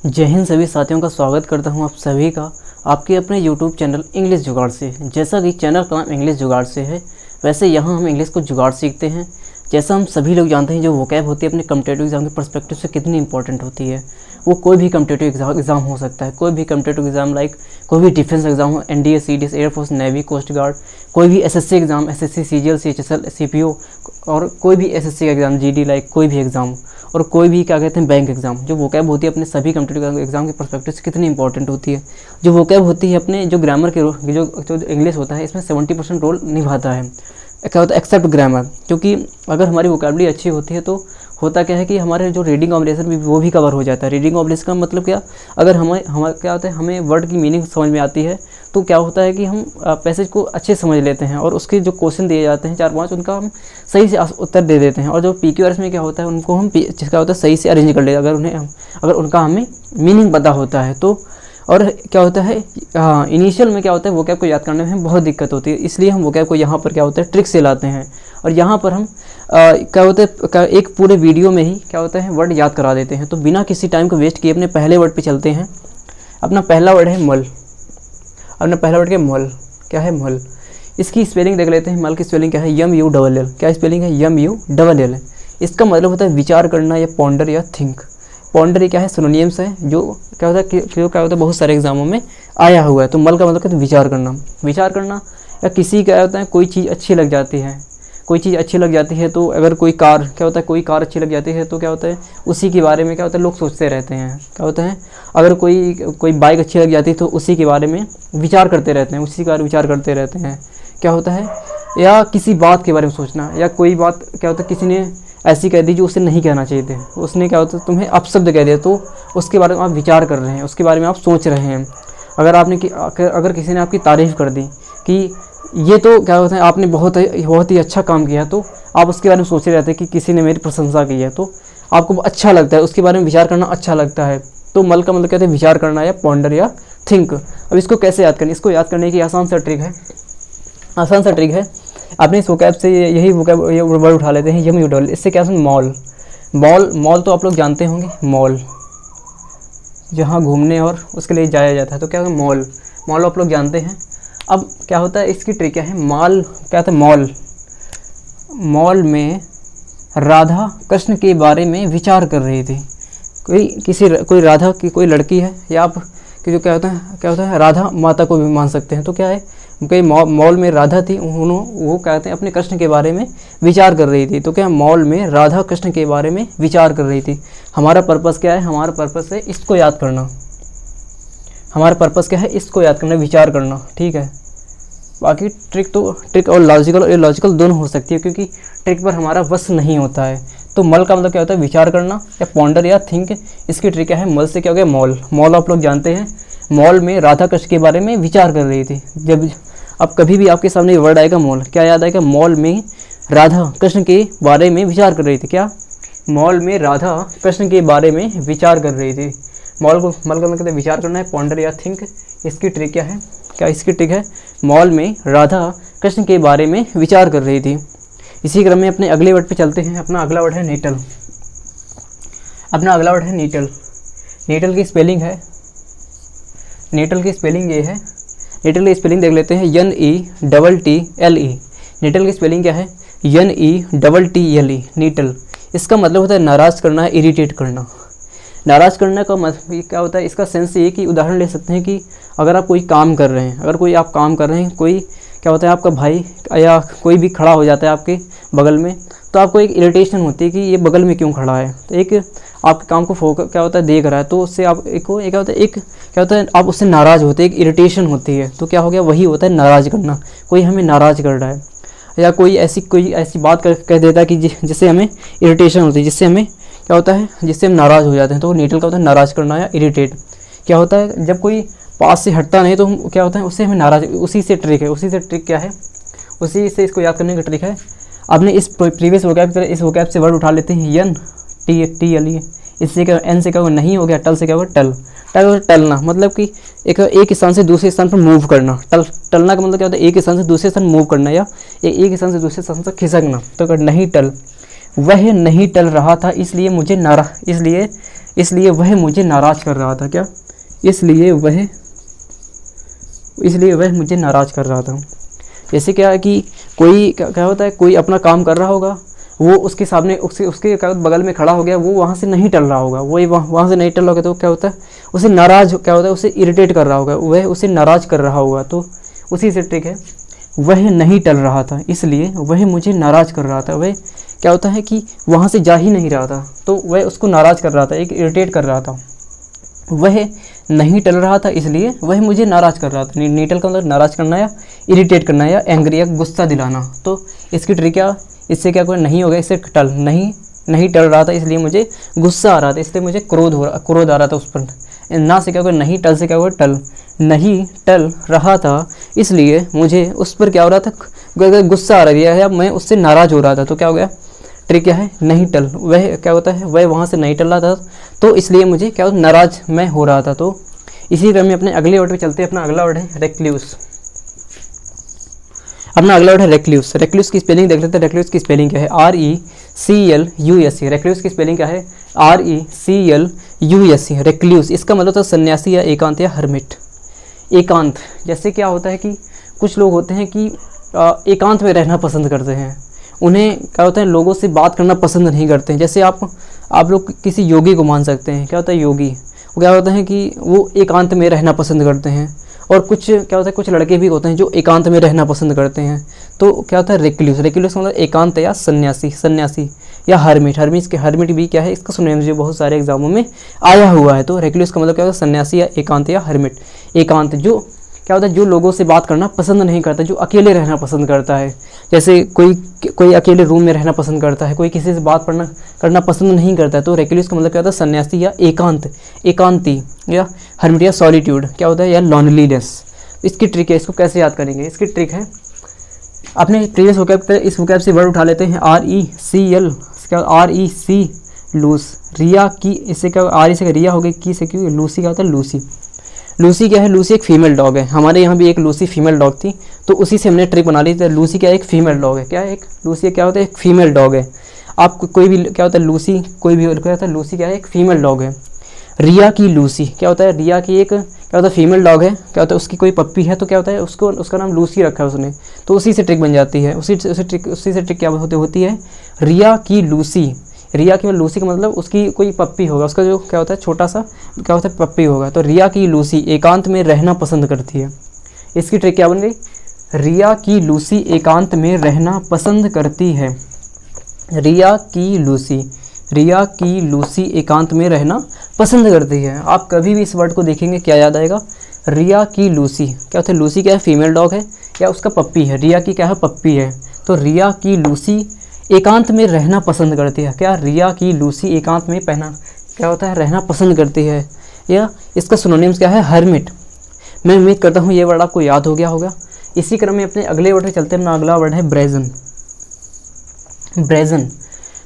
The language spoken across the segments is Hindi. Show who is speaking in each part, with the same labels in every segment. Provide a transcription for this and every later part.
Speaker 1: जय हिंद सभी साथियों का स्वागत करता हूं आप सभी का आपके अपने YouTube चैनल इंग्लिश जुगाड़ से। जैसा कि चैनल का नाम इंग्लिश जुगाड़ से है, वैसे यहां हम इंग्लिश को जुगाड़ सीखते हैं। जैसा हम सभी लोग जानते हैं, जो वोकैब होती है अपने कम्पिटेटिव एग्जाम के पर्सपेक्टिव से कितनी इंपॉर्टेंट होती है। वो कोई भी कम्पिटेटिव एग्जाम हो सकता है, कोई भी कम्पिटेटिव एग्जाम लाइक कोई भी डिफेंस एग्जाम हो, NDA, CDS, air force, navy, coast guard, कोई भी SSC exam, SSC, CGL, CHSL, CPO और कोई भी SSC एग्जाम, GD लाइक कोई भी एग्जाम और कोई भी क्या कहते हैं बैंक एग्जाम। जो वोकैब होती है अपने सभी कम्पिटेटिव एग्जाम के पर्सपेक्टिव से कितनी इंपॉर्टेंट होती है। जो वोकैब होती है अपने जो ग्रामर के जो इंग्लिश होता है, इसमें 70% रोल निभाता है। क्या होता है एक्सेप्ट ग्रामर, क्योंकि अगर हमारी वोकैबुलरी अच्छी होती है तो होता क्या है कि हमारे जो रीडिंग कॉम्प्रिहेंशन भी वो भी कवर हो जाता है। रीडिंग कॉम्प्रिहेंशन का मतलब क्या, अगर हमें क्या होता है, हमें वर्ड की मीनिंग समझ में आती है तो क्या होता है कि हम पैसेज को अच्छे समझ लेते हैं और उसके जो क्वेश्चन दिए जाते हैं 4-5 उनका हम सही से उत्तर दे देते हैं। और जो PQRS में क्या होता है, उनको हम क्या होता है सही से अरेंज कर लेते हैं अगर उनका हमें मीनिंग पता होता है तो। और क्या होता है, इनिशियल में क्या होता है वोकैब को याद करने में बहुत दिक्कत होती है, इसलिए हम वोकैब को यहाँ पर क्या होता है ट्रिक से लाते हैं। और यहाँ पर हम क्या होता है एक पूरे वीडियो में ही क्या होता है वर्ड याद करा देते हैं। तो बिना किसी टाइम को वेस्ट किए अपने पहले वर्ड पे चलते हैं। अपना पहला वर्ड है मल। अपना पहला वर्ड क्या मल, क्या है मल। इसकी स्पेलिंग देख लेते हैं। मल की स्पेलिंग क्या है, MULL। क्या स्पेलिंग है, MULL। इसका मतलब होता है विचार करना या पॉन्डर या थिंक। पॉन्डर ये क्या है, सिनोनिम्स है जो क्या होता है क्या होता है बहुत सारे एग्जामों में आया हुआ है। तो मल का मतलब क्या है, विचार करना। विचार करना या किसी क्या होता है कोई चीज़ अच्छी लग जाती है, कोई चीज़ अच्छी लग जाती है तो अगर कोई कार क्या होता है, कोई कार अच्छी लग जाती है तो क्या होता है उसी के बारे में क्या होता है लोग सोचते रहते हैं। क्या होता है अगर कोई बाइक अच्छी लग जाती है तो उसी के बारे में विचार करते रहते हैं, उसी का विचार करते रहते हैं। क्या होता है, या किसी बात के बारे में सोचना, या कोई बात क्या होता है किसी ने ऐसी कह दी जो उसे नहीं कहना चाहिए थे, उसने क्या होता है तुम्हें अपशब्द कह दिया तो उसके बारे में आप विचार कर रहे हैं, उसके बारे में आप सोच रहे हैं। अगर किसी ने आपकी तारीफ़ कर दी कि ये तो क्या होता है आपने बहुत ही अच्छा काम किया, तो आप उसके बारे में सोच रहे रहते हैं कि किसी ने मेरी प्रशंसा की है तो आपको अच्छा लगता है, उसके बारे में विचार करना अच्छा लगता है। तो मल का मतलब कहते हैं विचार करना या पॉन्डर या थिंक। अब इसको कैसे याद करना, इसको याद करने की आसान सा ट्रिक है। अपने इस वोकैब से यही वर्ड उठा लेते हैं MULL। इससे क्या है, मॉल तो आप लोग जानते होंगे, मॉल जहाँ घूमने और उसके लिए जाया जाता है तो क्या है मॉल आप लोग जानते हैं। अब क्या होता है इसकी ट्रिक क्या है, क्या होता है मॉल में राधा कृष्ण के बारे में विचार कर रही थी। कोई राधा की कोई लड़की है, या आप कि जो क्या होता है राधा माता को भी मान सकते हैं। तो क्या है, कई मॉल में राधा थी, वो कहते हैं अपने कृष्ण के बारे में विचार कर रही थी। तो क्या मॉल में राधा कृष्ण के बारे में विचार कर रही थी। हमारा पर्पस क्या है, हमारा पर्पस है इसको याद करना। हमारा पर्पस क्या है, इसको याद करना, विचार करना, ठीक है। बाकी ट्रिक और लॉजिकल दोनों हो सकती है, क्योंकि ट्रिक पर हमारा वश नहीं होता है। तो मल का मतलब क्या होता है विचार करना या पॉन्डर या थिंक। इसकी ट्रिक क्या है, मल से क्या हो गया मॉल आप लोग जानते हैं। मॉल में राधा कृष्ण के बारे में विचार कर रही थी। जब अब कभी भी आपके सामने वर्ड आएगा मॉल, क्या याद आएगा, मॉल में राधा कृष्ण के बारे में विचार कर रही थी। क्या, मॉल में राधा कृष्ण के बारे में विचार कर रही थी। मल का मतलब कहते हैं विचार करना है, पॉन्डर या थिंक। इसकी ट्रिक क्या है, इसकी ट्रिक है मॉल में राधा कृष्ण के बारे में विचार कर रही थी। इसी क्रम में अपने अगले वर्ड पे चलते हैं। अपना अगला वर्ड है नीटल। नीटल की स्पेलिंग है, नीटल की स्पेलिंग ये है। नीटल की स्पेलिंग देख लेते हैं, NETTLE। नीटल की स्पेलिंग क्या है, NETTLE, नीटल। इसका मतलब होता है नाराज़ करना, इरिटेट करना। नाराज़ करने का मतलब क्या होता है, इसका सेंस ये कि उदाहरण ले सकते हैं कि अगर आप कोई काम कर रहे हैं, कोई क्या होता है आपका भाई या कोई भी खड़ा हो जाता है आपके बगल में, तो आपको एक इरिटेशन होती है कि ये बगल में क्यों खड़ा है। तो एक आपके काम को क्या होता है देख रहा है, तो उससे आप क्या होता है आप उससे नाराज़ होते हैं, एक इरिटेशन होती है। तो क्या हो गया, वही होता है नाराज़ करना। कोई हमें नाराज़ कर रहा है या कोई ऐसी बात कह देता है कि जिससे हमें इरिटेशन होती है, जिससे हमें क्या होता है, जिससे हम नाराज़ हो जाते हैं। तो नीटल का होता है नाराज़ करना या इरिटेट। क्या होता है, जब कोई पास से हटता नहीं तो क्या होता है उससे हमें नाराज़, उसी से ट्रिक क्या है, उसी से इसको याद करने का ट्रिक है। आपने इस प्रीवियस वोकैब की तरह इस वोकैब से वर्ड उठा लेते हैं NTTLE। इससे क्या, N से क्या होगा नहीं हो गया, टल से क्या होगा टलना, मतलब कि एक स्थान से दूसरे स्थान पर मूव करना। टलना का मतलब क्या होता है, एक स्थान से दूसरे स्थान मूव करना या एक स्थान से दूसरे स्थान तक खिसकना। तो नहीं टल। वह नहीं टल रहा था, इसलिए वह मुझे नाराज कर रहा था। क्या? इसलिए वह मुझे नाराज कर रहा था। जैसे क्या है कि कोई क्या होता है, कोई अपना काम कर रहा होगा, वो उसके सामने उसके क्या बगल में खड़ा हो गया, वो वहाँ से नहीं टल रहा होगा, वही वहाँ से नहीं टल रहा होगा, तो क्या होता है, उसे नाराज क्या होता है, उसे इरिटेट कर रहा होगा, वह उसे नाराज कर रहा होगा। तो उसी से ट्रिक है, वह नहीं टल रहा था इसलिए वह मुझे नाराज कर रहा था। वह क्या होता है कि वहाँ से जा ही नहीं रहा था, तो वह उसको नाराज कर रहा था, एक इरिटेट कर रहा था। वह नहीं टल रहा था इसलिए वह मुझे नाराज़ कर रहा था। नहीं टल का मतलब नाराज़ करना या इरिटेट करना या एंग्री या गुस्सा दिलाना। तो इसकी ट्रिक क्या, इससे क्या कोई नहीं होगा, इससे टल नहीं टल रहा था इसलिए मुझे गुस्सा आ रहा था, इसलिए मुझे क्रोध आ रहा था उस पर। ना से क्या होगा, नहीं टल से क्या होगा, टल। नहीं टल रहा था इसलिए मुझे उस पर क्या हो रहा था, गुस्सा आ रहा है या मैं उससे नाराज़ हो रहा था। तो क्या हो गया, ट्रिक क्या है, नहीं टल। वह क्या होता है, वह वहाँ से नहीं टल रहा था, तो इसलिए मुझे क्या नाराज मैं हो रहा था। तो इसी क्रम में अपने अगले वर्ड पे चलते हैं। अपना अगला वर्ड है रेक्ल्यूस। अपना अगला वर्ड है रेक्ल्यूस। रेक्ल्यूस की स्पेलिंग देख लेते हैं। रेक्ल्यूस की स्पेलिंग क्या है, RECLUS। रेक्ल्यूस की स्पेलिंग क्या है, RECLUS। रेक्ल्यूस इसका मतलब था सन्यासी या एकांत या हर्मिट। एकांत, जैसे क्या होता है कि कुछ लोग होते हैं कि एकांत में रहना पसंद करते हैं, उन्हें क्या होता है, लोगों से बात करना पसंद नहीं करते हैं। जैसे आप लोग किसी योगी को मान सकते हैं। क्या होता है योगी, वो क्या होता है कि वो एकांत में रहना पसंद करते हैं। और कुछ क्या होता है, कुछ लड़के भी होते हैं जो एकांत में रहना पसंद करते हैं। तो क्या होता है रेक्ल्यूस। रेक्ल्यूस मतलब एकांत या सन्यासी या हर्मिट भी क्या है, इसका सुनने मुझे बहुत सारे एग्जामों में आया हुआ है। तो रेक्ल्यूस का मतलब क्या होता है, सन्यासी या एकांत या हर्मिट। एकांत जो क्या होता है, जो लोगों से बात करना पसंद नहीं करता, जो अकेले रहना पसंद करता है। जैसे कोई अकेले रूम में रहना पसंद करता है, कोई किसी से बात करना पसंद नहीं करता है। तो रेक्ल्यूस का मतलब क्या होता है, सन्यासी या एकांती या हर्मिट या सॉलिट्यूड क्या होता है, या लॉनलीनेस। इसकी ट्रिक है, इसको कैसे याद करेंगे, इसकी ट्रिक है, अपने प्रीवियस वोकैब पे इस वोकैब से वर्ड उठा लेते हैं। REC loose. रिया की, इससे क्या, RE से रिया हो गई, की से क्यों, लूसी क्या होता है, लूसी। लूसी क्या है, लूसी एक फीमेल डॉग है। हमारे यहाँ भी एक लूसी फीमेल डॉग थी, तो उसी से हमने ट्रिक बना ली थी। लूसी क्या है, एक फीमेल डॉग है। क्या है, एक लूसी क्या होता है, एक फीमेल डॉग है। आप कोई भी क्या होता है, लूसी कोई भी क्या होता है, लूसी क्या है, एक फीमेल डॉग है। रिया की लूसी क्या होता है, रिया की एक क्या होता है, फीमेल डॉग है। क्या होता है, उसकी कोई पप्पी है, तो क्या होता है, उसका नाम लूसी रखा है उसने, तो उसी से ट्रिक बन जाती है। उसी से ट्रिक क्या होती है, रिया की लूसी। रिया की लूसी का मतलब उसकी कोई पप्पी होगा, उसका जो क्या होता है, छोटा सा क्या होता है, पप्पी होगा। तो रिया की लूसी एकांत में रहना पसंद करती है। इसकी ट्रिक क्या बन गई, रिया की लूसी एकांत में रहना पसंद करती है। रिया की लूसी एकांत में रहना पसंद करती है। आप कभी भी इस वर्ड को देखेंगे क्या याद आएगा, रिया की लूसी। क्या होता है, लूसी क्या है, फीमेल डॉग है या उसका पप्पी है। रिया की क्या है, पप्पी है। तो रिया की लूसी एकांत में रहना पसंद करती है। क्या, रिया की लूसी एकांत में क्या होता है, रहना पसंद करती है। या इसका सिनोनिम्स क्या है, हर्मिट। मैं उम्मीद करता हूँ ये वर्ड आपको याद हो गया होगा। इसी क्रम में अपने अगले वर्ड पे चलते हैं। अपना अगला वर्ड है ब्रेजन।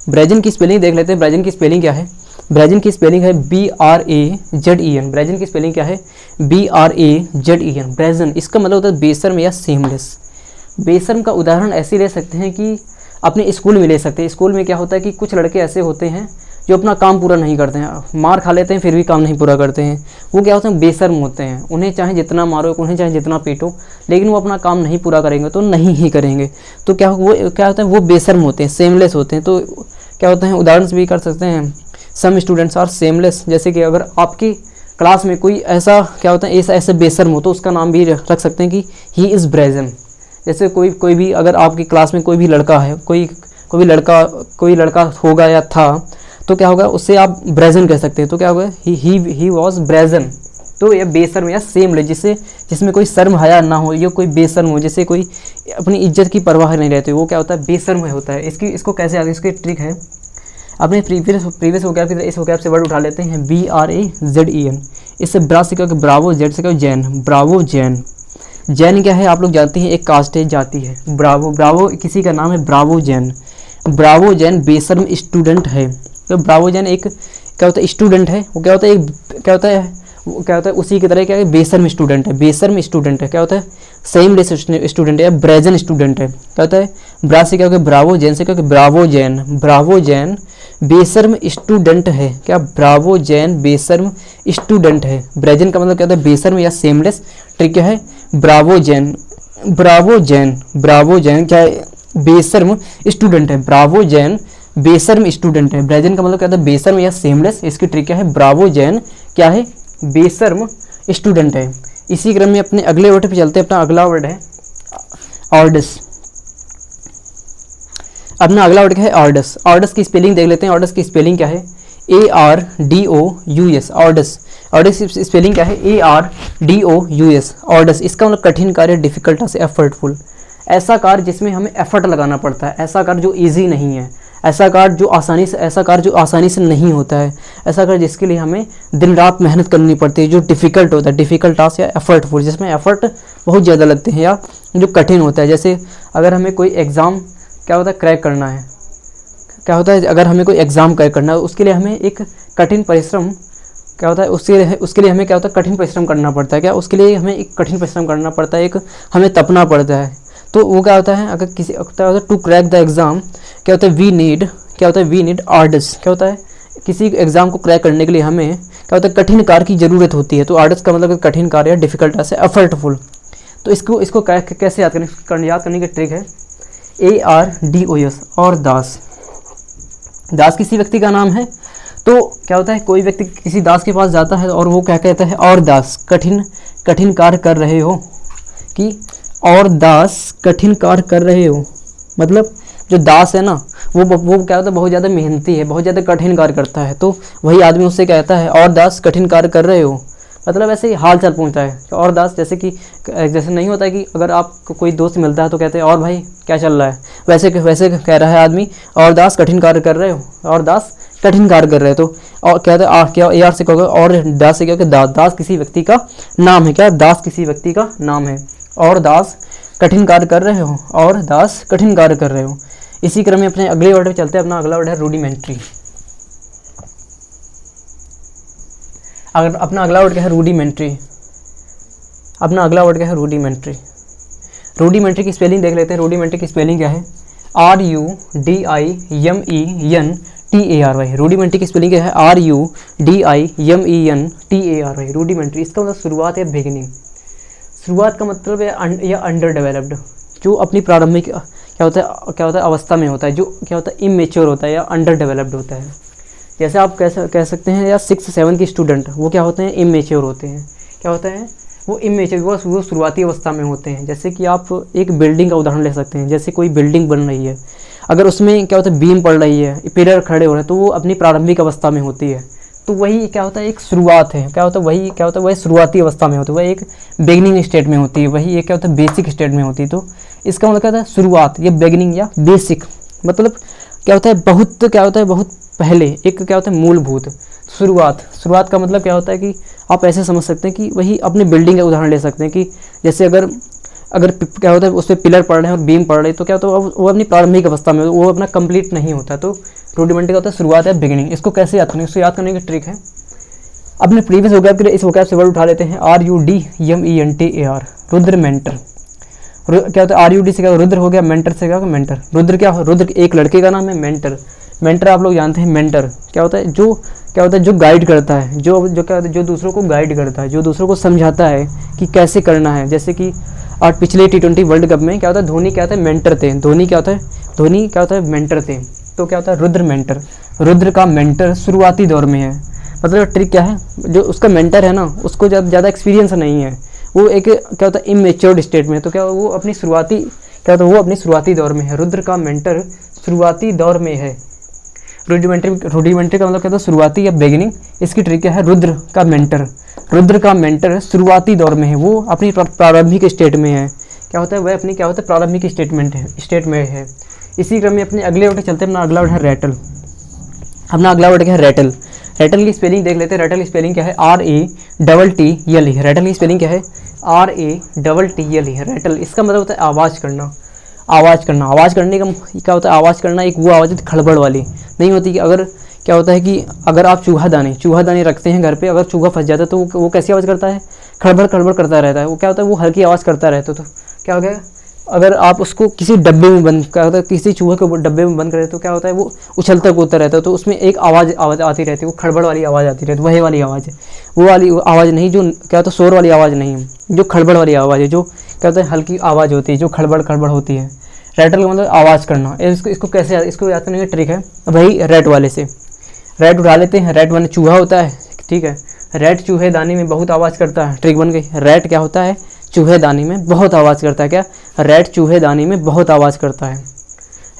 Speaker 1: ब्रेजन की स्पेलिंग देख लेते हैं। ब्रेजन की स्पेलिंग क्या है, ब्रेजन की स्पेलिंग है BRAZEN। ब्रेजन की स्पेलिंग क्या है, BRAZEN। ब्रेजन इसका मतलब होता है बेशर्म या सेमलेस। बेशर्म का उदाहरण ऐसे ले सकते हैं कि अपने स्कूल में ले सकते हैं। स्कूल में क्या होता है कि कुछ लड़के ऐसे होते हैं जो अपना काम पूरा नहीं करते हैं, मार खा लेते हैं फिर भी काम नहीं पूरा करते हैं। वो क्या होते हैं, बेशर्म होते हैं। उन्हें चाहे जितना मारो, उन्हें चाहे जितना पीटो, लेकिन वो अपना काम नहीं पूरा करेंगे तो नहीं ही करेंगे। तो क्या होता है, वो बेशर्म होते हैं, सेमलेस होते हैं। तो क्या होते हैं, उदाहरण भी कर सकते हैं, सम स्टूडेंट्स आर सेमलेस। जैसे कि अगर आपकी क्लास में कोई ऐसा क्या होता है, ऐसे बेशर्म हो, तो उसका नाम भी रख सकते हैं कि ही इज़ ब्रेजन। जैसे कोई भी अगर आपकी क्लास में कोई भी लड़का है, कोई लड़का होगा या था, तो क्या होगा, उससे आप ब्रेजन कह सकते हैं। तो क्या होगा, ही वॉज ब्रेजन। तो ये बेशर्म या सेमलेस, जिसमें कोई शर्म हया ना हो, या कोई बेशर्म हो, जैसे कोई अपनी इज्जत की परवाह नहीं रहती, वो क्या होता है, बेशर्म होता है। इसको कैसे आगे, इसकी ट्रिक है, अपने प्रीवियस वोकैब की इस वोकैब से वर्ड उठा लेते हैं, BRAZEN। इससे ब्रा से क्या, ब्रावो, जेड से क्या, जैन। ब्रावो जैन। जैन क्या है, आप लोग जानते हैं, एक कास्ट है, जाति है। ब्रावो किसी का नाम है, ब्रावो जैन। ब्रावो जैन बेशर्म स्टूडेंट है। तो ब्रावो जैन एक क्या होता है, स्टूडेंट है। वो क्या होता है, उसी की तरह क्या है, बेशर्म स्टूडेंट है। बेशर्म स्टूडेंट है, क्या होता है, सेमलेस स्टूडेंट है या ब्रेजन स्टूडेंट है। क्या होता है, ब्रा से क्या होगा ब्रावो, जैन से क्या होगा ब्रावो जैन, ब्रावो जैन बेशर्म स्टूडेंट है। क्या, ब्रावो जैन बेशर्म स्टूडेंट है। ब्रेजन का मतलब क्या होता है बेशर्म या सेमलेस, ट्रिक क्या है Bravo Jain, Bravo Jain, Bravo Jain क्या है बेशर्म स्टूडेंट है, ब्रावो जैन बेशर्म स्टूडेंट है। ब्रेजन का मतलब क्या होता है बेशर्म या सेमलेस, इसकी ट्रिक क्या है ब्रावो जैन क्या है बेशर्म स्टूडेंट है। इसी क्रम में अपने अगले वर्ड पे चलते हैं। अपना अगला वर्ड है ऑर्डस। अपना अगला वर्ड क्या है ऑर्डस। ऑर्डस की स्पेलिंग देख लेते हैं। ऑर्डस की स्पेलिंग क्या है ARDOUS, ऑर्डस। ऑर्डस की स्पेलिंग क्या है ARDOUS, ऑर्डस। इसका मतलब कठिन कार्य, डिफिकल्ट से एफर्टफुल, ऐसा कार्य जिसमें हमें एफर्ट लगाना पड़ता है, ऐसा कार्य जो इजी नहीं है, ऐसा कार्य जो आसानी से नहीं होता है, ऐसा कार्य जिसके लिए हमें दिन रात मेहनत करनी पड़ती है, जो डिफ़िकल्ट होता है, डिफ़िकल्ट टास्क या एफर्टफुल, जिसमें एफर्ट बहुत ज़्यादा लगते हैं या जो कठिन होता है। जैसे अगर हमें कोई एग्ज़ाम क्या होता है क्रैक करना है, क्या होता है अगर हमें कोई एग्ज़ाम क्रैक करना है उसके लिए हमें एक कठिन परिश्रम क्या होता है उसके लिए हमें क्या होता है कठिन परिश्रम करना पड़ता है। क्या, उसके लिए हमें एक कठिन परिश्रम करना पड़ता है, एक हमें तपना पड़ता है। तो वो क्या होता है अगर किसी क्या होता है टू क्रैक द एग्ज़ाम क्या होता है वी नीड ऑर्डर्स। क्या होता है किसी एग्ज़ाम को क्रैक करने के लिए हमें क्या होता है कठिन कार्य की ज़रूरत होती है। तो ऑर्डर्स का मतलब कठिन कार्य, डिफिकल्ट से एफर्टफुल। तो इसको कैसे याद करने की ट्रिक है ARDOS, और दास। दास किसी व्यक्ति का नाम है। तो क्या होता है कोई व्यक्ति किसी दास के पास जाता है और वो क्या कहता है और दास कठिन कार्य कर रहे हो, कि और दास कठिन कार्य कर रहे हो, मतलब जो दास है ना वो क्या होता है बहुत ज़्यादा मेहनती है, बहुत ज़्यादा कठिन कार्य करता है। तो वही आदमी उससे कहता है और दास कठिन कार्य कर रहे हो, मतलब ऐसे ही हाल चाल पूछता है। और दास जैसे नहीं होता है कि अगर आपको कोई दोस्त मिलता है तो कहते हैं और भाई क्या चल रहा है, वैसे कह रहा है आदमी और दास कठिन कार्य कर रहे हो, और दास कठिन कार्य कर रहे हो। तो और कहते हैं क्या AR से क्या होगा और दास से क्या होगा दास किसी व्यक्ति का नाम है। क्या, दास किसी व्यक्ति का नाम है, और दास कठिन कार्य कर रहे हो, और दास कठिन कार्य कर रहे हो। इसी क्रम में अपने अगले वर्ड पे चलते हैं। अपना अगला वर्ड है रूडिमेंट्री। अगर अपना अगला वर्ड क्या है रूडिमेंट्री। अपना अगला वर्ड क्या है रूडिमेंट्री। रूडिमेंट्री की स्पेलिंग देख लेते हैं। रूडिमेंट्री की स्पेलिंग क्या है RUDIMENTARY। रूडिमेंट्री की स्पेलिंग क्या है RUDIMENTARY, रूडिमेंट्री। इसका मतलब शुरुआत या बिगिनिंग। शुरुआत का मतलब है या अंडर डेवलप्ड, जो अपनी प्रारंभिक क्या होता है अवस्था में होता है, जो क्या होता है इमेच्योर होता है या अंडर डेवलप्ड होता है। जैसे आप कह सकते हैं या 6-7 की स्टूडेंट वो क्या होते हैं इमेच्योर होते हैं। क्या होता है वो इमेच्योर, वो शुरुआती अवस्था में होते हैं। जैसे कि आप एक बिल्डिंग का उदाहरण ले सकते हैं। जैसे कोई बिल्डिंग बन रही है, अगर उसमें क्या होता है बीम पड़ रही है, पिलर खड़े हो रहे हैं, तो वो अपनी प्रारंभिक अवस्था में होती है। तो वही क्या होता है एक शुरुआत है। क्या होता है वही शुरुआती अवस्था में होती है, वही एक बिगिनिंग स्टेट में होती है, वही एक क्या होता है बेसिक स्टेट में होती है। तो इसका मतलब क्या होता है शुरुआत या बिगिनिंग या बेसिक, मतलब क्या होता है बहुत पहले, एक क्या होता है मूलभूत। शुरुआत का मतलब क्या होता है कि आप ऐसे समझ सकते हैं कि वही अपने बिल्डिंग का उदाहरण ले सकते हैं कि जैसे अगर क्या होता है उस पर पिलर पड़ रहे हैं और बीम पड़ रही है, तो क्या होता है वो अपनी प्रारंभिक अवस्था में, वो अपना कंप्लीट नहीं होता। तो रूडिमेंट्री का होता है शुरुआत या बिगिनिंग। इसको कैसे याद करेंगे, इसको याद करने की ट्रिक है अपने प्रीवियस वोकैब के लिए इस वोकैब से वर्ड उठा लेते हैं RUDMENTAR, रुद्रमेंटर। क्या होता है RUD से क्या रुद्र हो गया, मेंटर से क्या होगा मेंटर। रुद्र एक लड़के का नाम है। मेंटर आप लोग जानते हैं मेंटर क्या होता है जो गाइड करता है, जो क्या होता है जो दूसरों को गाइड करता है, जो दूसरों को समझाता है कि कैसे करना है। जैसे कि आज पिछले T20 वर्ल्ड कप में क्या होता है धोनी क्या होता है मेंटर थे। धोनी क्या होता है मेंटर थे। तो क्या होता है रुद्र मेंटर। रुद्र का मेंटर शुरुआती दौर में है। मतलब ट्रिक क्या है, जो उसका मेंटर है ना उसको जब ज़्यादा एक्सपीरियंस नहीं है, वो एक क्या होता है इमेच्योर्ड स्टेट में, तो क्या वो अपनी शुरुआती दौर में है। रुद्र का मेंटर शुरुआती दौर में है। रूडिमेंट्री का मतलब क्या होता है शुरुआती या बिगिनिंग। इसकी ट्रिक क्या है रुद्र का मेंटर शुरुआती दौर में है, वो अपनी प्रारंभिक स्टेट में है। क्या होता है वह अपनी प्रारंभिक स्टेट में है। इसी क्रम में अपने अगले वर्ड चलते हैं। अपना अगला वर्ड है रैटल। अपना अगला वर्ड क्या है रैटल। रैटल की स्पेलिंग देख लेते हैं। रैटल की स्पेलिंग क्या है RATTLE। रैटल की स्पेलिंग क्या है RATTLE, रैटल। इसका मतलब होता है आवाज़ करना। आवाज़ करने का क्या होता है आवाज़ करना एक वो आवाज़ खड़बड़ वाली नहीं होती कि अगर क्या होता है कि अगर आप चूहा दानी रखते हैं घर पे, अगर चूहा फंस जाता है तो वो कैसी आवाज़ करता है, खड़बड़ खड़बड़ करता रहता है। वो क्या होता है, वो हल्की आवाज़ करता रहता है। तो क्या हो गया, अगर आप उसको किसी डब्बे में बंद, क्या होता है, किसी चूहे को डब्बे में बंद करें तो क्या होता है, वो उछलता कूदता रहता है। तो उसमें एक आवाज़ आती रहती है, वो खड़बड़ वाली आवाज़ आती रहती है। वही वाली आवाज़ है, वो वाली आवाज़ नहीं जो क्या होता है शोर वाली आवाज़ नहीं है, जो खड़बड़ वाली आवाज़ है, जो क्या होता है हल्की आवाज़ होती है, जो खड़बड़ खड़बड़ होती है। रैटल का मतलब आवाज़ करना। इसको कैसे, इसको याद करने की ट्रिक है वही रैट वाले से। रैट उठा लेते हैं, रैट माने चूहा होता है, ठीक है। रैट चूहेदानी में बहुत आवाज़ करता है, ट्रिक बन गई। रैट क्या होता है, चूहेदानी में बहुत आवाज़ करता है। क्या, रैट चूहेदानी में बहुत आवाज़ करता है।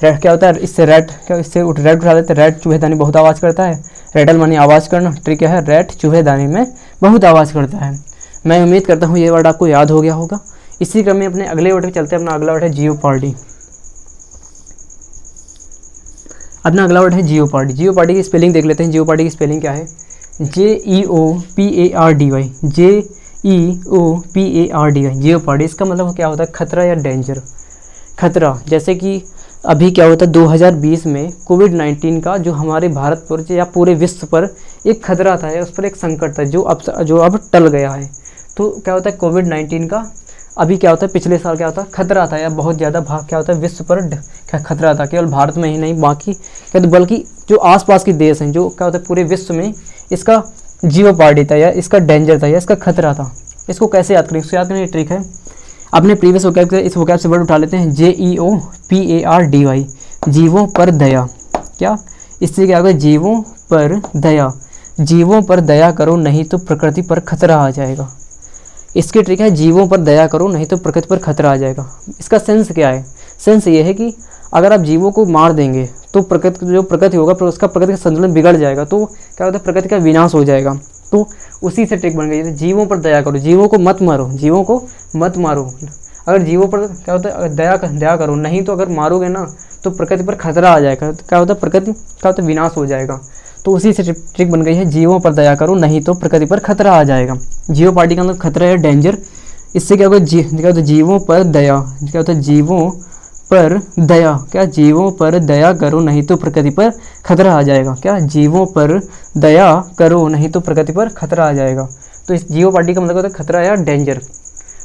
Speaker 1: रैट क्या होता है, इससे रैट क्या, इससे रैट उठा लेते हैं, रैट चूहेदानी बहुत आवाज़ करता है। रैटल मानी आवाज़ करना, ट्रिक क्या है, रैट चूहेदानी में बहुत आवाज़ करता है। मैं उम्मीद करता हूँ ये वर्ड आपको याद हो गया होगा। इसी क्रम में अपने अगले वर्ड पे चलते हैं। अपना अगला वर्ड है जियोपार्डी। अपना अगला वर्ड है जियोपार्डी। जियोपार्डी की स्पेलिंग देख लेते हैं। जियोपार्डी की स्पेलिंग क्या है, JEOPARDY, JEOPARDY, जियोपार्डी। इसका मतलब क्या होता है, खतरा या डेंजर। खतरा, जैसे कि अभी क्या होता है 2020 में कोविड-19 का जो हमारे भारत पर या पूरे विश्व पर एक खतरा था, या उस पर एक संकट था जो अब टल गया है। तो क्या होता है कोविड-19 का अभी क्या होता है, पिछले साल क्या होता है खतरा था, या बहुत ज़्यादा क्या होता है विश्व पर खतरा था। केवल भारत में ही नहीं, बाकी क्या तो बल्कि जो आसपास के देश हैं, जो क्या होता है पूरे विश्व में इसका जियोपार्डी था, या इसका डेंजर था, या इसका खतरा था। इसको कैसे याद करें, इसको याद करने की ट्रिक है, अपने प्रीवियस वोकैब इस वोकैब से वर्ड उठा लेते हैं। JEOPARDY, जीवों पर दया। क्या, इससे क्या होगा, जीवों पर दया। जीवों पर दया करो नहीं तो प्रकृति पर खतरा आ जाएगा। इसकी ट्रिक है, जीवों पर दया करो नहीं तो प्रकृति पर खतरा आ जाएगा। इसका सेंस क्या है, सेंस ये है कि अगर आप जीवों को मार देंगे तो प्रकृति होगा, पर उसका प्रकृति का संतुलन बिगड़ जाएगा। तो क्या होता है, प्रकृति का विनाश हो जाएगा। तो उसी से ट्रिक बन गई है, जीवों पर दया करो, जीवों को मत मारो, जीवों को मत मारो। अगर जीवों पर क्या होता है दया करो, नहीं तो अगर मारोगे ना तो प्रकृति पर खतरा आ जाएगा। तो क्या होता है, प्रकृति क्या होता है विनाश हो जाएगा। तो उसी से ट्रिक बन गई है, जीवों पर दया करो नहीं तो प्रकृति पर खतरा आ जाएगा। जियोपार्डी का मतलब खतरा है, डेंजर। इससे क्या होगा, क्या होता है जीवों पर दया, क्या होता है जीवों पर दया। क्या, जीवों पर दया करो नहीं तो प्रकृति पर खतरा आ जाएगा। क्या, जीवों पर दया करो नहीं तो प्रकृति पर खतरा आ जाएगा। तो इस जियोपार्डी का मतलब होता है खतरा या डेंजर।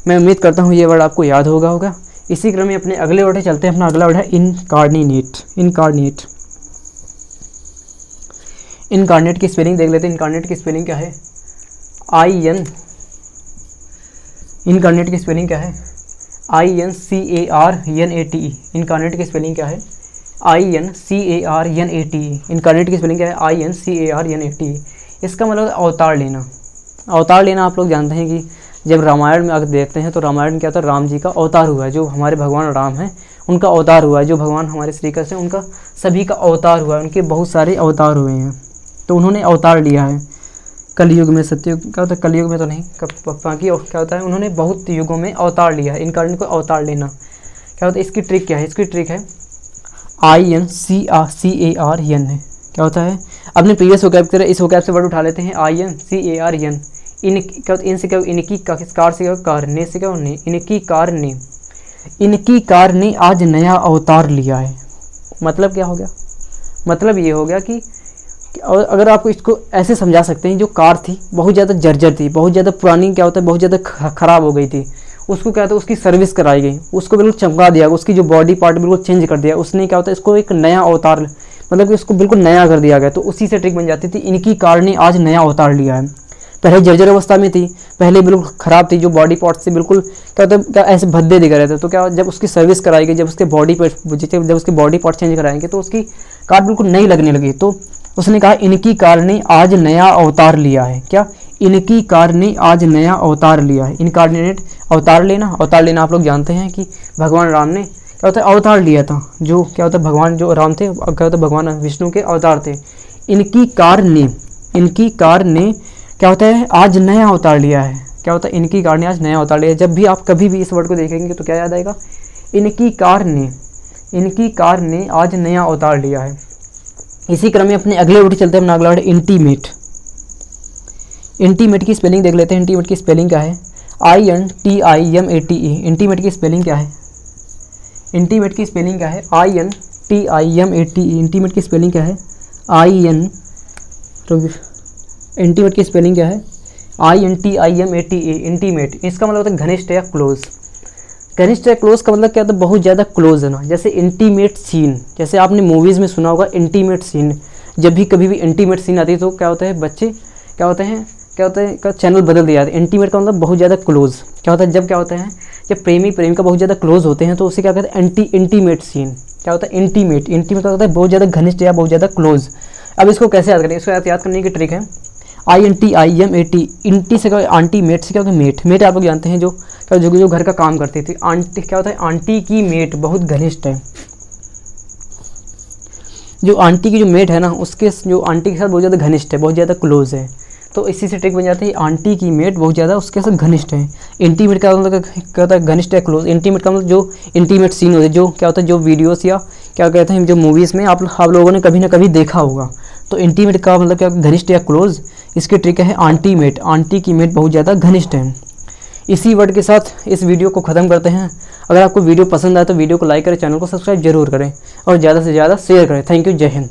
Speaker 1: मैं उम्मीद करता हूँ ये वर्ड आपको याद होगा। इसी क्रम में अपने अगले वर्ड चलते हैं। अपना अगला वर्ड है इनकार्डिनेट। इनकार्डिनेट की स्पेलिंग देख लेते हैं। इनकार्डिनेट की स्पेलिंग क्या है, इनकार्डिनेट की स्पेलिंग क्या है, INCARNATE। इनकार्डिनेट की स्पेलिंग क्या है, INCARNATE। इनकार्डिनेट की स्पेलिंग क्या है, INCARNATE। इसका मतलब अवतार लेना। अवतार लेना आप लोग जानते हैं कि जब रामायण में अगर देखते हैं तो रामायण में क्या होता है, राम जी का अवतार हुआ है। जो हमारे भगवान राम हैं उनका अवतार हुआ है। जो भगवान हमारे श्री कृष्ण हैं उनका सभी का अवतार हुआ है। उनके बहुत सारे अवतार हुए हैं, तो उन्होंने अवतार लिया है। कलयुग में, सत्ययुग क्या होता है, कलयुग में तो नहीं, बाकी क्या होता है उन्होंने बहुत युगों में अवतार लिया है। इनकार्डिनेट को अवतार लेना क्या होता है, इसकी ट्रिक क्या है, इसकी ट्रिक है INCARN है। क्या होता है, अपने प्रीवियस वोकैब की तरह इस वोकैब से वर्ड उठा लेते हैं। INCARN। इन क्या होता है, इनसे क्या, इनकी कार से क्या, कारने से क्या, इनकी कार ने, इनकी कार ने आज नया अवतार लिया है। मतलब क्या हो गया, मतलब ये हो गया कि और अगर आपको इसको ऐसे समझा सकते हैं, जो कार थी बहुत ज़्यादा जर्जर थी, बहुत ज़्यादा पुरानी, क्या होता है बहुत ज़्यादा ख़राब हो गई थी। उसको क्या होता है, उसकी सर्विस कराई गई, उसको बिल्कुल चमका दिया, उसकी जो बॉडी पार्ट बिल्कुल चेंज कर दिया उसने। क्या होता है, इसको एक नया अवतार, मतलब कि उसको बिल्कुल नया कर दिया गया। तो उसी से ट्रिक बन जाती थी, इनकी कार ने आज नया अवतार लिया है। पहले जर्जर अवस्था में थी, पहले बिल्कुल ख़राब थी, जो बॉडी पार्ट से बिल्कुल क्या होता है, क्या ऐसे भद्दे दिख रहे थे। तो क्या, जब उसकी सर्विस कराई गई, जब उसके बॉडी पार्ट चेंज कराएंगे तो उसकी कार बिल्कुल नई लगने लगी। तो उसने कहा, इनकी कार ने आज नया अवतार लिया है। क्या, इनकी कार ने आज नया अवतार लिया है। इनकार्डिनेट, अवतार लेना। अवतार लेना आप लोग जानते हैं कि भगवान राम ने क्या होता है अवतार लिया था। जो क्या होता है भगवान जो राम थे, क्या होता है भगवान विष्णु के अवतार थे। इनकी कार ने, इनकी कार ने क्या होता है आज नया अवतार लिया है। क्या होता है, इनकी कार ने आज नया अवतार लिया है। जब भी आप कभी भी इस वर्ड को देखेंगे तो क्या याद आएगा, इनकी कार ने, इनकी कार ने आज नया अवतार लिया है। इसी क्रम में अपने अगले वर्ड चलते हैं। अपना अगला वर्ड इंटीमेट। इंटीमेट की स्पेलिंग देख लेते हैं। इंटीमेट की स्पेलिंग क्या है, INTIMATE। इंटीमेट की स्पेलिंग क्या है, इंटीमेट की स्पेलिंग क्या है, INTIMATE। इंटीमेट की स्पेलिंग क्या है, इंटीमेट की स्पेलिंग क्या है, INTIMATE, इंटीमेट, इसका मतलब होता है घनिष्ठ या क्लोज। घनिष्ठ या क्लोज का मतलब क्या होता है, बहुत ज़्यादा क्लोज है ना। जैसे इंटीमेट सीन, जैसे आपने मूवीज़ में सुना होगा इंटीमेट सीन, जब भी कभी भी इंटीमेट सीन आती है तो क्या होता है, बच्चे क्या होता है का चैनल बदल दिया जाता है। इंटीमेट का मतलब बहुत ज़्यादा क्लोज। क्या होता है, जब क्या होता है, जब प्रेमी प्रेमिका बहुत ज़्यादा क्लोज होते हैं तो उसे क्या कहते हैं, इंटीमेट सीन। क्या होता है, इंटीमेट का होता है बहुत ज़्यादा घनिष्ठ या बहुत ज़्यादा क्लोज। अब इसको कैसे याद करें, इसको याद करने की ट्रिक है, INTIMAT, इंटी से क्या, आंटी, मेट से क्या होता है, मेट आप लोग जानते हैं, जो घर का काम करती थी। आंटी क्या होता है, आंटी की मेट बहुत घनिष्ठ है। जो आंटी की जो मेट है ना, उसके जो आंटी के साथ बहुत ज़्यादा घनिष्ठ है, बहुत ज़्यादा क्लोज है। तो इसी से ट्रिक बन जाती है, आंटी की मेट बहुत ज़्यादा उसके साथ घनिष्ठ है। इंटीमेट का मतलब क्या होता है, घनिष्ठ है, क्लोज। इंटीमेट का मतलब जो इंटीमेट सीन होते हैं, जो क्या होता है, जो वीडियोस या क्या कहते हैं, जो मूवीज़ में आप लोगों ने कभी ना कभी देखा होगा। तो इंटीमेट का मतलब क्या, घनिष्ठ या क्लोज। इसकी ट्रिक है आंटी की मेट बहुत ज़्यादा घनिष्ठ है। इसी वर्ड के साथ इस वीडियो को ख़त्म करते हैं। अगर आपको वीडियो पसंद आए तो वीडियो को लाइक करें, चैनल को सब्सक्राइब जरूर करें और ज़्यादा से ज़्यादा शेयर करें। थैंक यू, जय हिंद।